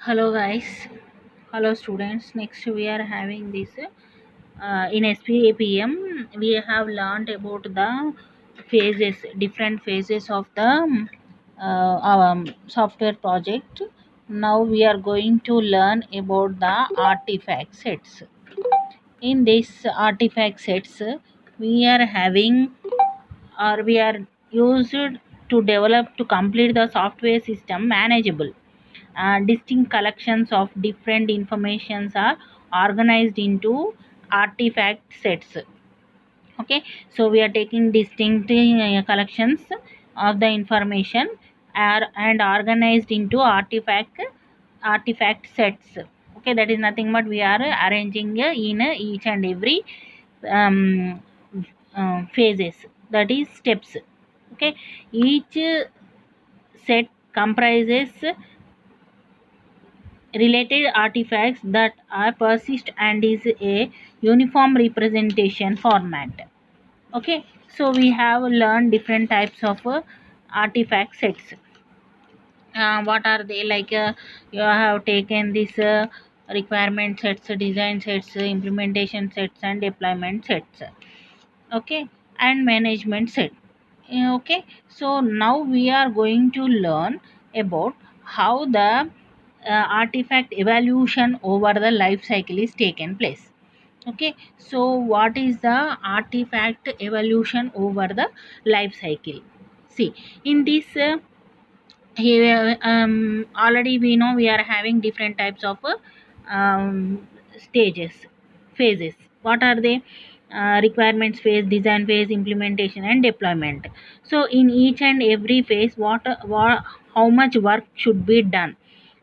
Hello guys, hello students. Next we are having this in SPAPM. We have learned about the phases, different phases of the software project. Now we are going to learn about the artifact sets. In this artifact sets, we are having or we are used to develop to complete the software system manageable. Distinct collections of different informations are organized into artifact sets. Okay, so we are taking distinct collections of the information are and organized into artifact sets. Okay, that is nothing but we are arranging in each and every um, phases, that is steps. Okay, each set comprises related artifacts that are persist and is a uniform representation format. Okay, so we have learned different types of artifact sets. What are they like? You have taken this requirement sets, design sets, implementation sets, and deployment sets. Okay, and management set. Okay, so now we are going to learn about how the artifact evaluation over the life cycle is taken place. Okay, so what is the artifact evaluation over the life cycle? See, in this here already we know we are having different types of stages, phases. What are they? Requirements phase, design phase, implementation, and deployment. So in each and every phase, what how much work should be done?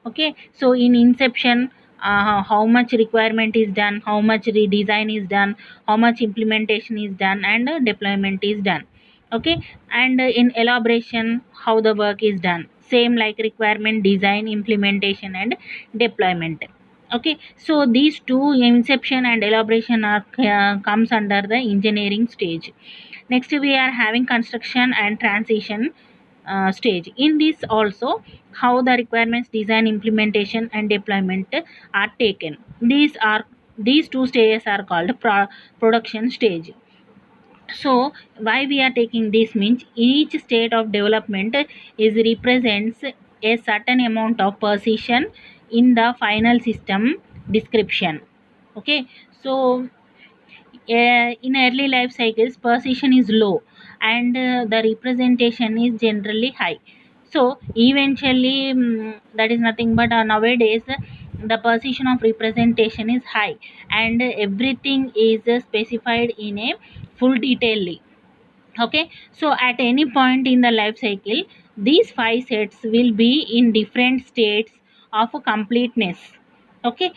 Okay, so in inception, how much requirement is done, how much redesign is done, how much implementation is done, and deployment is done. Okay, and in elaboration, how the work is done, same like requirement, design, implementation, and deployment. Okay, so these two, inception and elaboration, are comes under the engineering stage. Next we are having construction and transition stage. In this also, how the requirements, design, implementation, and deployment are taken. These two stages are called production stage. So why we are taking this means each state of development is represents a certain amount of precision in the final system description. Okay, so in early life cycles precision is low, and the representation is generally high. So eventually, that is nothing but nowadays the precision of representation is high, and everything is specified in a full detail. Okay, so at any point in the life cycle, these five sets will be in different states of completeness. Okay,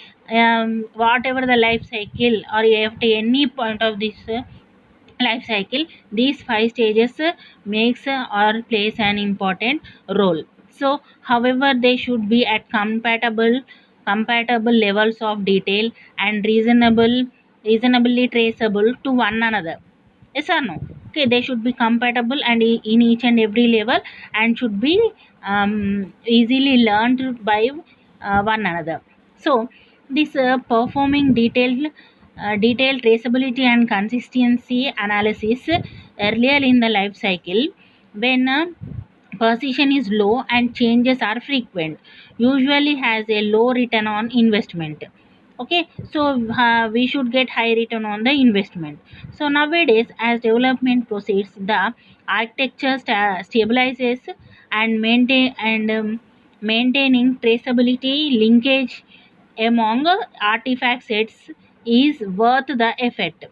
whatever the life cycle or at any point of this life cycle, these five stages makes or plays an important role. So however, they should be at compatible levels of detail and reasonably traceable to one another. Yes or no? Okay, they should be compatible and in each and every level, and should be easily learned by one another. So this performing detailed traceability and consistency analysis earlier in the life cycle, when position is low and changes are frequent, usually has a low return on investment. Okay, so we should get high return on the investment. So nowadays, as development proceeds, the architecture stabilizes and maintaining traceability linkage among artifact sets is worth the effort.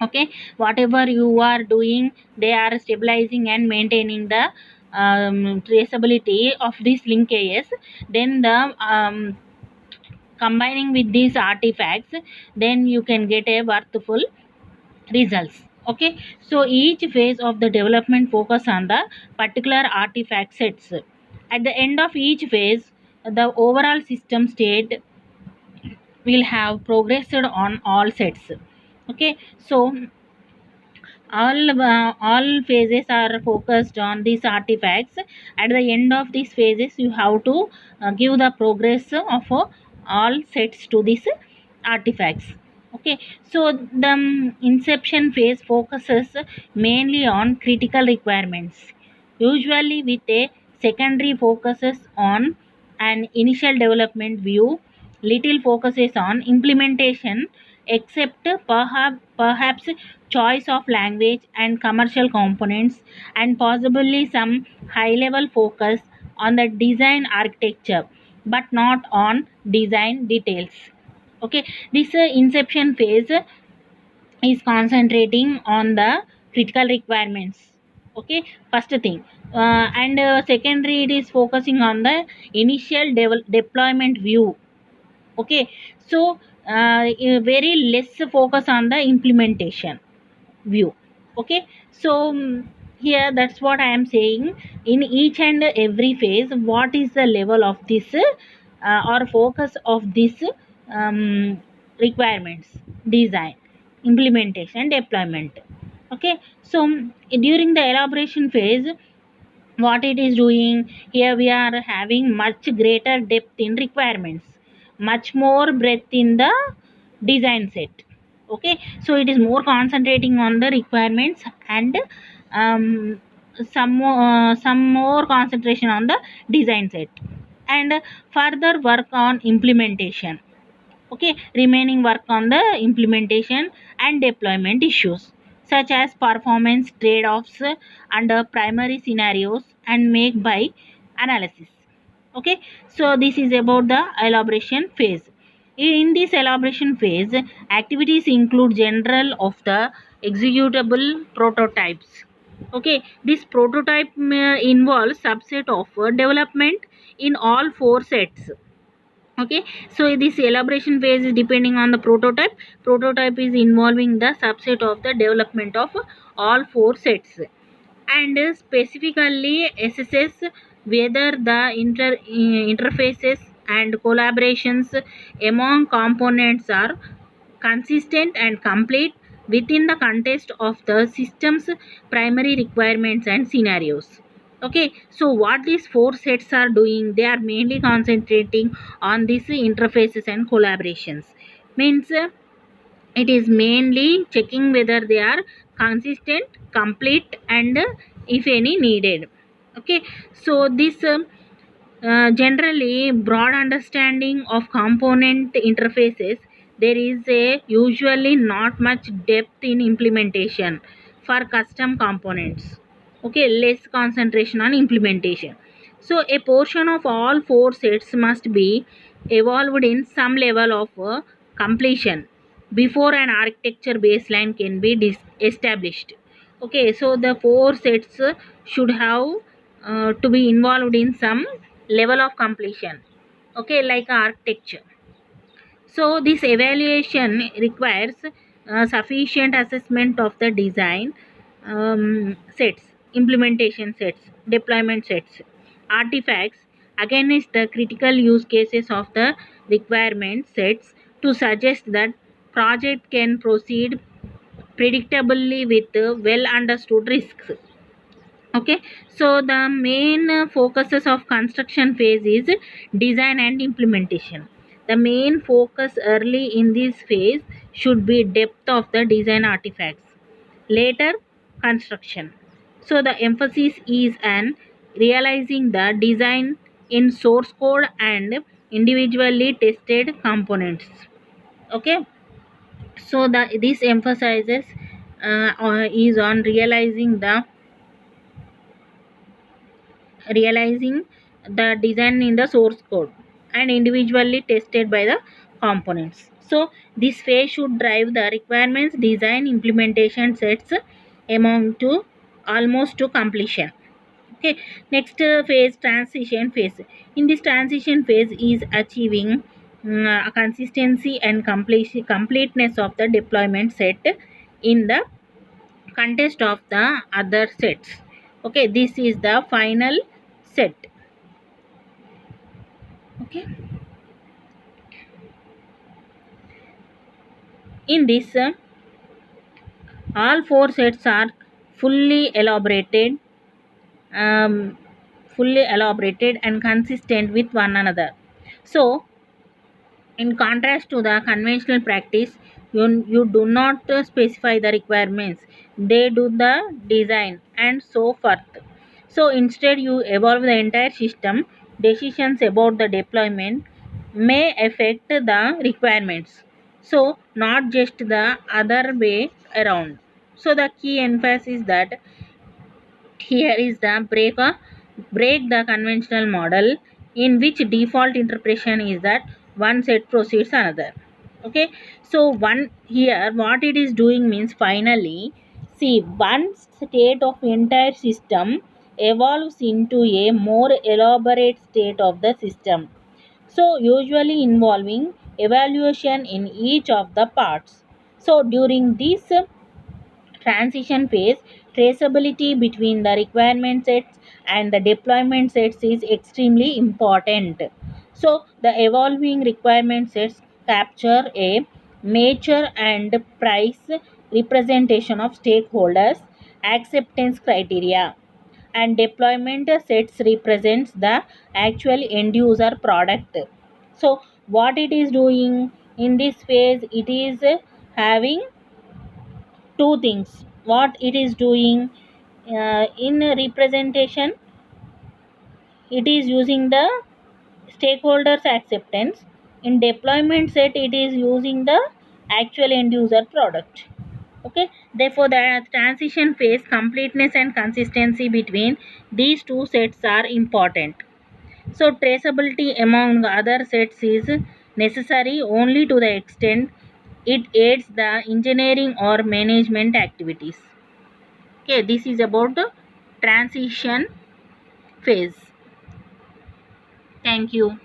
Okay, whatever you are doing, they are stabilizing and maintaining the traceability of these linkages. Then the combining with these artifacts, then you can get a worthful results. Okay, so each phase of the development focus on the particular artifact sets. At the end of each phase, the overall system state will have progressed on all sets. Okay, so All phases are focused on these artifacts. At the end of these phases, you have to give the progress of all sets to these artifacts. Okay, so the inception phase focuses mainly on critical requirements, usually with a secondary focuses on an initial development view. Little focuses on implementation, except perhaps choice of language and commercial components, and possibly some high level focus on the design architecture, but not on design details. Okay, this inception phase is concentrating on the critical requirements. Okay, first thing. And secondary, it is focusing on the initial deployment view. Okay, so very less focus on the implementation view. Okay, so here that's what I am saying. In each and every phase, what is the level of this or focus of this requirements, design, implementation, deployment. Okay, so during the elaboration phase, what it is doing here, we are having much greater depth in requirements, much more breadth in the design set. Okay, so it is more concentrating on the requirements, and um, some more concentration on the design set, and further work on implementation. Okay, remaining work on the implementation and deployment issues, such as performance trade-offs under primary scenarios and make by analysis. Okay, so this is about the elaboration phase. In this elaboration phase, activities include general of the executable prototypes. Okay, this prototype involves subset of development in all four sets. Okay, so this elaboration phase is depending on the prototype is involving the subset of the development of all four sets, and specifically assesses whether the interfaces and collaborations among components are consistent and complete within the context of the system's primary requirements and scenarios. Okay, so what these four sets are doing, they are mainly concentrating on these interfaces and collaborations. Means it is mainly checking whether they are consistent, complete, and if any needed. Okay, so this generally broad understanding of component interfaces, there is a usually not much depth in implementation for custom components. Okay, less concentration on implementation. So a portion of all four sets must be evolved in some level of completion before an architecture baseline can be established. Okay, so the four sets should have to be involved in some level of completion. Okay, like architecture. So this evaluation requires sufficient assessment of the design sets, implementation sets, deployment sets, artifacts against the critical use cases of the requirement sets to suggest that project can proceed predictably with well understood risks. Okay, so the main focuses of construction phase is design and implementation. The main focus early in this phase should be depth of the design artifacts, later construction. So the emphasis is on realizing the design in source code and individually tested components. Okay, so the this emphasizes is on realizing the design in the source code and individually tested by the components. So this phase should drive the requirements design implementation sets among to almost to completion. Okay, next phase, transition phase. In this transition phase is achieving a consistency and completeness of the deployment set in the context of the other sets. Okay, this is the final set. Okay, in this All four sets are fully elaborated um, and consistent with one another. So in contrast to the conventional practice, you do not specify the requirements, they do the design and so forth. So instead, you evolve the entire system. Decisions about the deployment may affect the requirements. So, not just the other way around. So, the key emphasis that here is the break the conventional model in which default interpretation is that one set proceeds another. Okay, so one here what it is doing means finally see one state of entire system evolves into a more elaborate state of the system, so usually involving evaluation in each of the parts. So during this transition phase, traceability between the requirement sets and the deployment sets is extremely important. So, the evolving requirement sets capture a mature and price representation of stakeholders acceptance criteria, and deployment sets represents the actual end user product. So what it is doing in this phase, it is having two things. What it is doing in representation, it is using the stakeholders acceptance. In deployment set, it is using the actual end user product. Okay, therefore the transition phase completeness and consistency between these two sets are important. So traceability among other sets is necessary only to the extent it aids the engineering or management activities. Okay, this is about the transition phase. Thank you.